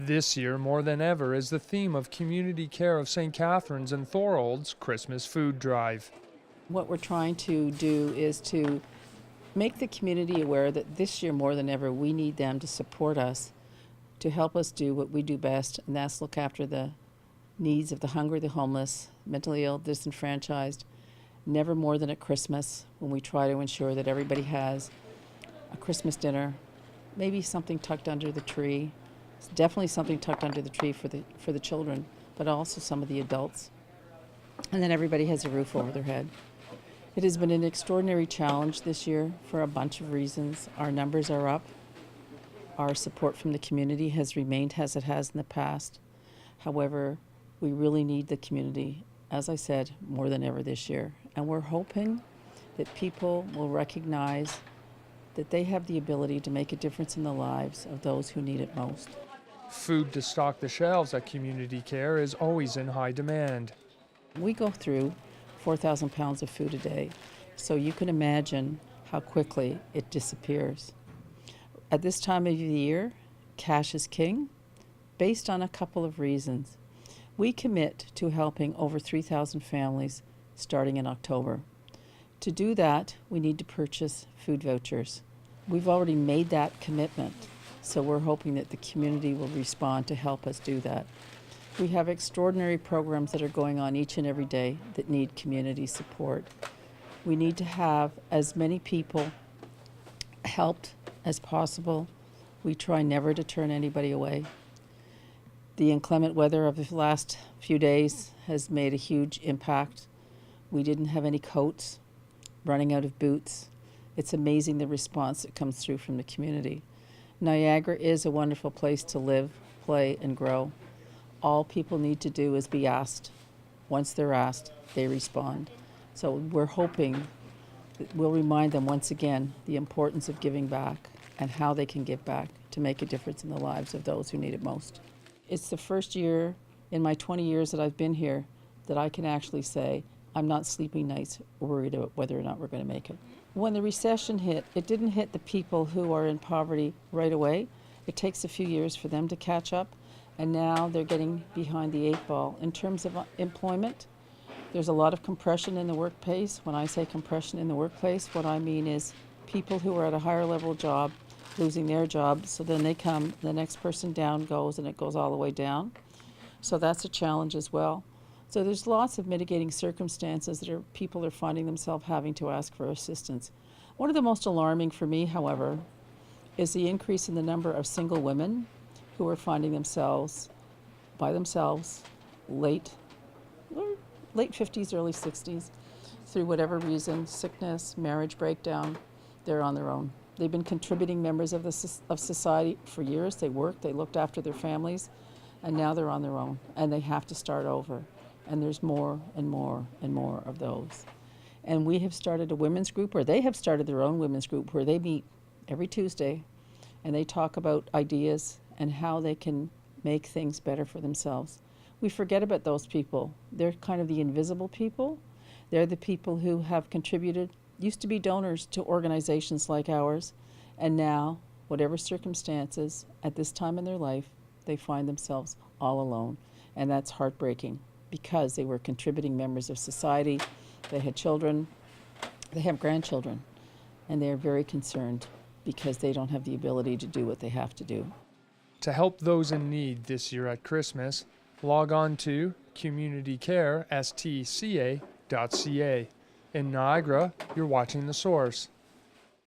This year, more than ever, is the theme of Community Care of St. Catharines and Thorold's Christmas Food Drive. What we're trying to do is to make the community aware that this year more than ever we need them to support us, to help us do what we do best, and that's look after the needs of the hungry, the homeless, mentally ill, disenfranchised. Never more than at Christmas, when we try to ensure that everybody has a Christmas dinner, maybe something tucked under the tree. It's definitely something tucked under the tree for the children, but also some of the adults. And then everybody has a roof over their head. It has been an extraordinary challenge this year for a bunch of reasons. Our numbers are up. Our support from the community has remained as it has in the past. However, we really need the community, as I said, more than ever this year. And we're hoping that people will recognize that they have the ability to make a difference in the lives of those who need it most. Food to stock the shelves at Community Care is always in high demand. We go through 4,000 pounds of food a day, so you can imagine how quickly it disappears. At this time of the year, cash is king, based on a couple of reasons. We commit to helping over 3,000 families starting in October. To do that, we need to purchase food vouchers. We've already made that commitment, so we're hoping that the community will respond to help us do that. We have extraordinary programs that are going on each and every day that need community support. We need to have as many people helped as possible. We try never to turn anybody away. The inclement weather of the last few days has made a huge impact. We didn't have any coats, running out of boots. It's amazing the response that comes through from the community. Niagara is a wonderful place to live, play, and grow. All people need to do is be asked. Once they're asked, they respond. So we're hoping that we'll remind them once again the importance of giving back and how they can give back to make a difference in the lives of those who need it most. It's the first year in my 20 years that I've been here that I can actually say I'm not sleeping nights worried about whether or not we're going to make it. When the recession hit, it didn't hit the people who are in poverty right away. It takes a few years for them to catch up, and now they're getting behind the eight ball. In terms of employment, there's a lot of compression in the workplace. When I say compression in the workplace, what I mean is people who are at a higher level job losing their job, so then they come, the next person down goes, and it goes all the way down. So that's a challenge as well. So there's lots of mitigating circumstances that people are finding themselves having to ask for assistance. One of the most alarming for me, however, is the increase in the number of single women who are finding themselves by themselves late 50s, early 60s, through whatever reason, sickness, marriage breakdown, they're on their own. They've been contributing members of society for years. They worked, they looked after their families, and now they're on their own, and they have to start over. And there's more and more and more of those. And we have started a women's group, or they have started their own women's group, where they meet every Tuesday, and they talk about ideas and how they can make things better for themselves. We forget about those people. They're kind of the invisible people. They're the people who have contributed, used to be donors to organizations like ours, and now, whatever circumstances, at this time in their life, they find themselves all alone. And that's heartbreaking because they were contributing members of society. They had children, they have grandchildren, and they're very concerned because they don't have the ability to do what they have to do. To help those in need this year at Christmas, log on to communitycarestca.ca. In Niagara, you're watching The Source.